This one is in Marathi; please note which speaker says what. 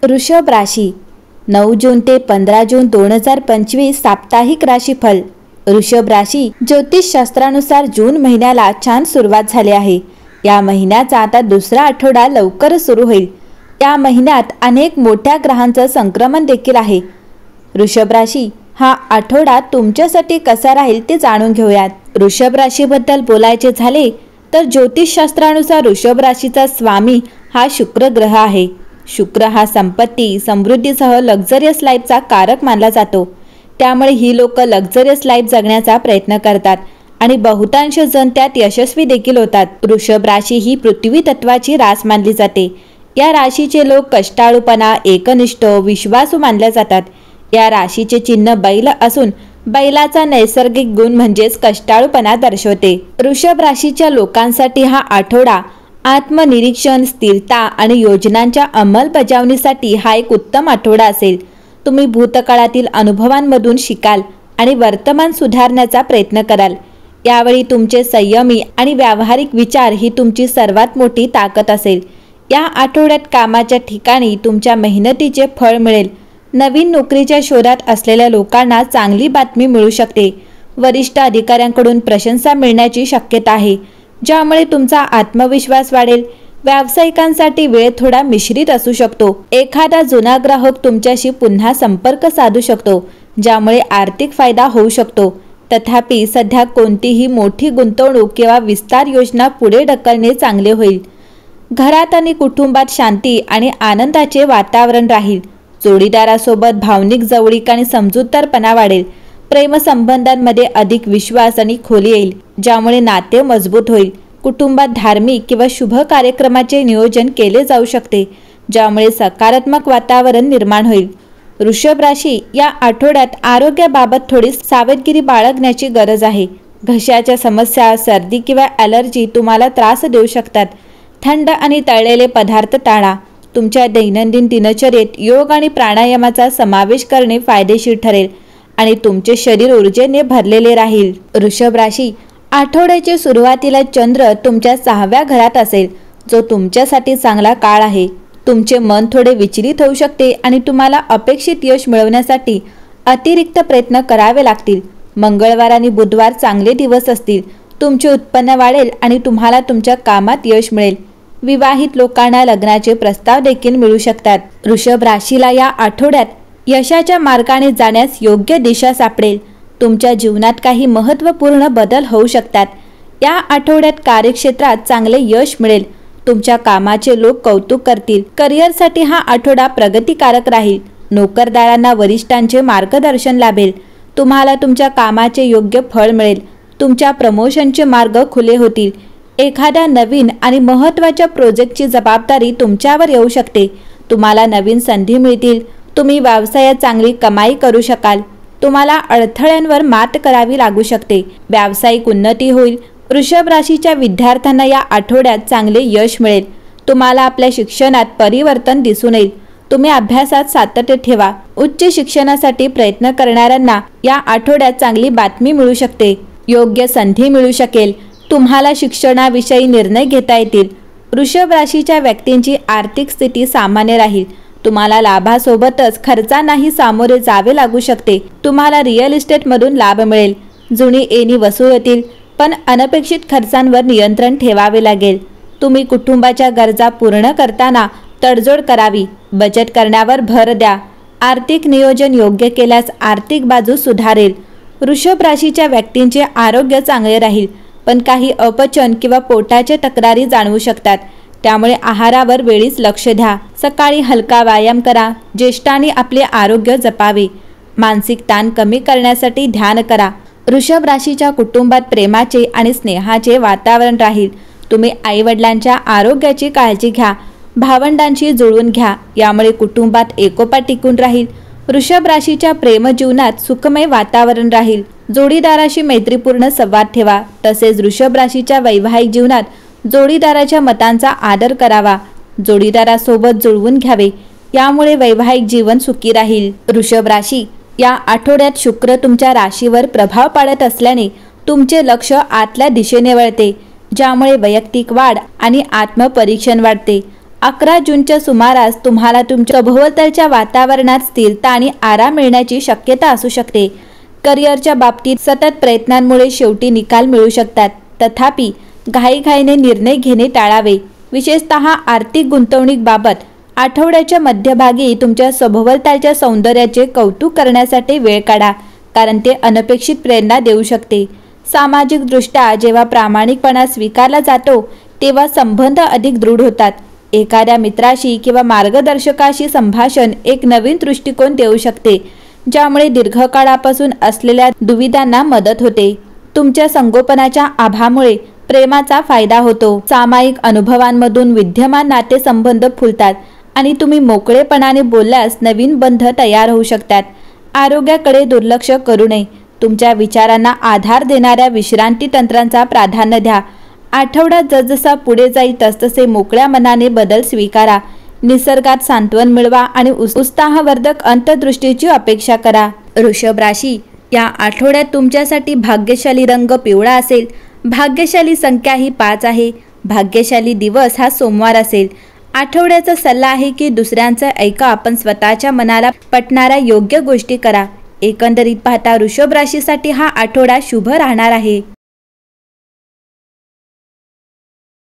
Speaker 1: वृषभ राशी 9 जून ते 15 जून 2025 साप्ताहिक राशीफल। वृषभ राशी ज्योतिषशास्त्रानुसार जून महिन्याला छान सुरुवात झाली आहे। या महिन्याचा आता दुसरा आठवडा लवकरच सुरू होईल। या महिन्यात अनेक मोठ्या ग्रहांचं संक्रमण देखील आहे। वृषभ राशी हा आठवडा तुमच्यासाठी कसा राहील ते जाणून घेऊयात। वृषभ राशीबद्दल बोलायचे झाले तर ज्योतिषशास्त्रानुसार वृषभ राशीचा स्वामी हा शुक्र ग्रह आहे। शुक्र हा संपत्ती, समृद्धीसह लक्झरियस लाईफचा कारक मानला जातो। त्यामुळे ही लोक लक्झरियस लाईफ जगण्याचा प्रयत्न करतात आणि बहुतांश जण त्यात यशस्वी देखील होतात। वृषभ राशी ही पृथ्वी तत्वाची रास मानली जाते। या राशीचे लोक कष्टाळूपणा, एकनिष्ठ, विश्वासू मानले जातात। या राशीचे चिन्ह बैल असून बैलाचा नैसर्गिक गुण म्हणजेच कष्टाळूपणा दर्शवते। वृषभ राशीच्या लोकांसाठी हा आठवडा आत्मनिरीक्षण, स्थिरता आणि योजनांच्या अंमलबजावणीसाठी हा एक उत्तम आठवडा असेल। तुम्ही भूतकाळातील अनुभवांमधून शिकाल आणि वर्तमान सुधारण्याचा प्रयत्न कराल। यावेळी तुमचे संयमी आणि व्यावहारिक विचार ही तुमची सर्वात मोठी ताकद असेल। या आठवड्यात कामाच्या ठिकाणी तुमच्या मेहनतीचे फळ मिळेल। नवीन नोकरीच्या शोधात असलेल्या लोकांना चांगली बातमी मिळू शकते। वरिष्ठ अधिकाऱ्यांकडून प्रशंसा मिळण्याची शक्यता आहे, ज्यामुळे तुमचा आत्मविश्वास वाढेल। व्यावसायिकांसाठी वेळ थोडा मिश्रित असू शकतो। एखादा जुना ग्राहक तुमच्याशी पुन्हा संपर्क साधू शकतो, ज्यामुळे आर्थिक फायदा होऊ शकतो। तथापि सध्या कोणतीही मोठी गुंतवणूक किंवा विस्तार योजना पुढे ढकलणे चांगले होईल। घरात आणि कुटुंबात शांती आणि आनंदाचे वातावरण राहील। जोडीदारासोबत भावनिक जवळीक आणि समजूतदारपणा वाढेल। प्रेमसंबंधांमध्ये अधिक विश्वास आणि खोली येईल, ज्यामुळे नाते मजबूत होईल। कुटुंबात धार्मिक किंवा शुभ कार्यक्रमाचे नियोजन केले जाऊ शकते, ज्यामुळे सकारात्मक वातावरण निर्माण होईल। वृषभ राशी या आठवड्यात आरोग्याबाबत थोडी सावधगिरी बाळगण्याची गरज आहे। घशाच्या समस्या, सर्दी किंवा ॲलर्जी तुम्हाला त्रास देऊ शकतात। थंड आणि तळलेले पदार्थ टाळा। तुमच्या दैनंदिन दिनचर्येत योग आणि प्राणायामाचा समावेश करणे फायदेशीर ठरेल आणि तुमचे शरीर ऊर्जेने भरलेले राहील। वृषभ राशी आठवड्याच्या सुरुवातीला चंद्र तुमच्या 6व्या घरात असेल, जो तुमच्यासाठी चांगला काळ आहे। तुमचे मन थोडे विचलित होऊ शकते आणि तुम्हाला अपेक्षित यश मिळवण्यासाठी अतिरिक्त प्रयत्न करावे लागतील। मंगळवार आणि बुधवार चांगले दिवस असतील। तुमचे उत्पन्न वाढेल आणि तुम्हाला तुमच्या कामात यश मिळेल। विवाहित लोकांना लग्नाचे प्रस्ताव देखील मिळू शकतात। वृषभ राशीला या आठवड्यात यशाच्या मार्गाने जाण्यास योग्य दिशा सापडेल। तुमच्या जीवनात काही महत्त्वपूर्ण बदल होऊ शकतात। या आठवड्यात कार्यक्षेत्रात चांगले यश मिळेल। तुमच्या कामाचे लोक कौतुक करतील। करिअरसाठी हा आठवडा प्रगतिकारक राहील। नोकरदारांना वरिष्ठांचे मार्गदर्शन लाभेल। तुम्हाला तुमच्या कामाचे योग्य फळ मिळेल। तुमच्या प्रमोशनचे मार्ग खुले होतील। एखाद्या नवीन आणि महत्त्वाच्या प्रोजेक्टची जबाबदारी तुमच्यावर येऊ शकते। तुम्हाला नवीन संधी मिळतील। तुम्ही व्यवसायात चांगली कमाई करू शकाल। तुम्हाला अडथळ्यांवर मात करावी लागू शकते। व्यावसायिक उन्नती होईल। वृषभ राशीच्या विद्यार्थ्यांना या आठवड्यात चांगले यश मिळेल। तुम्हाला आपल्या शिक्षणात परिवर्तन दिसून येईल। तुम्ही अभ्यासात सातत्य ठेवा। उच्च शिक्षणासाठी प्रयत्न करणाऱ्यांना या आठवड्यात चांगली बातमी मिळू शकते। योग्य संधी मिळू शकेल। तुम्हाला शिक्षणाविषयी निर्णय घेता येतील। वृषभ राशीच्या व्यक्तींची आर्थिक स्थिती सामान्य राहील। तुम्हाला लाभासोबतच खर्चांनाही सामोरे जावे लागू शकते। तुम्हाला रिअल इस्टेटमधून लाभ मिळेल। जुनी येणी वसूल होतील, पण अनपेक्षित खर्चांवर नियंत्रण ठेवावे लागेल। तुम्ही कुटुंबाच्या गरजा पूर्ण करताना तडजोड करावी। बचत करण्यावर भर द्या। आर्थिक नियोजन योग्य केल्यास आर्थिक बाजू सुधारेल। वृषभ राशीच्या व्यक्तींचे आरोग्य चांगले राहील, पण काही अपचन किंवा पोटाच्या तक्रारी जाणवू शकतात। त्यामुळे आहारावर वेळीच लक्ष द्या। सकाळी हलका व्यायाम करा। ज्येष्ठांनी आपले आरोग्य जपावे। मानसिक ताण कमी करण्यासाठी ध्यान करा। वृषभ राशीच्या कुटुंबात प्रेमाचे आणि स्नेहाचे वातावरण राहील। तुम्ही आईवडिलांच्या आरोग्याची काळजी घ्या। भावंडांशी जुळवून घ्या। यामुळे कुटुंबात एकोपा टिकून राहील। वृषभ राशीच्या प्रेमजीवनात सुखमय वातावरण राहील। जोडीदाराशी मैत्रीपूर्ण संवाद ठेवा। तसेच वृषभ राशीच्या वैवाहिक जीवनात जोडीदाराच्या मतांचा आदर करावा। जोडीदारासोबत जुळवून घ्यावे। यामुळे वैवाहिक जीवन सुखी राहील। वृषभ राशी या आठवड्यात शुक्र तुमच्या राशीवर प्रभाव पाडत असल्याने तुमचे लक्ष आतल्या दिशेने वळते, ज्यामुळे वैयक्तिक वाढ आणि आत्मपरीक्षण वाढते। 11 जूनच्या सुमारास तुम्हाला तुमच्या सभोवतालच्या वातावरणात स्थिरता आणि आराम मिळण्याची शक्यता असू शकते. करिअरच्या बाबतीत सतत प्रयत्नांमुळे शेवटी निकाल मिळू शकतात. तथापि घाईघाईने निर्णय घेणे टाळावे. विशेषतः आर्थिक गुंतवणुकीबाबत आठवड्याच्या मध्यभागी तुमच्या सभोवतालच्या सौंदर्याचे कौतुक करण्यासाठी वेळ काढा, कारण ते अनपेक्षित प्रेरणा देऊ शकते. सामाजिकदृष्ट्या जेव्हा प्रामाणिकपणा स्वीकारला जातो तेव्हा संबंध अधिक दृढ होतात. एखाद्या मित्राशी किंवा मार्गदर्शकाशी संभाषण एक नवीन दृष्टिकोन देऊ शकते, ज्यामुळे दीर्घकाळापासून असलेल्या दुविधांना मदत होते. तुमच्या संगोपनाच्या आभामुळे प्रेमाचा फायदा होतो. सामायिक अनुभवांमधून विद्यमान नातेसंबंध फुलतात आणि तुम्ही मोकळेपणाने बोलल्यास नवीन बंध तयार होऊ शकतात. आरोग्याकडे दुर्लक्ष करू नये. तुमच्या विचारांना आधार देणाऱ्या विश्रांती तंत्रांचा प्राधान्य द्या. आठवड्यात जसजसा पुढे जाईल तसतसे मोकळ्या मनाने बदल स्वीकारा. निसर्गात सांत्वन मिळवा आणि उत्साहवर्धक अंतर्दृष्टीची अपेक्षा करा. वृषभ राशी, या आठवड्यात तुमच्यासाठी भाग्यशाली रंग पिवळा असेल. भाग्यशाली संख्या ही 5 आहे. भाग्यशाली दिवस हा सोमवार असेल. आठवड्याचा सल्ला आहे की दुसऱ्यांचं ऐका, पण स्वतःच्या मनाला पटणाऱ्या योग्य गोष्टी करा. एकंदरीत पाहता वृषभ राशीसाठी हा आठवडा शुभ राहणार आहे.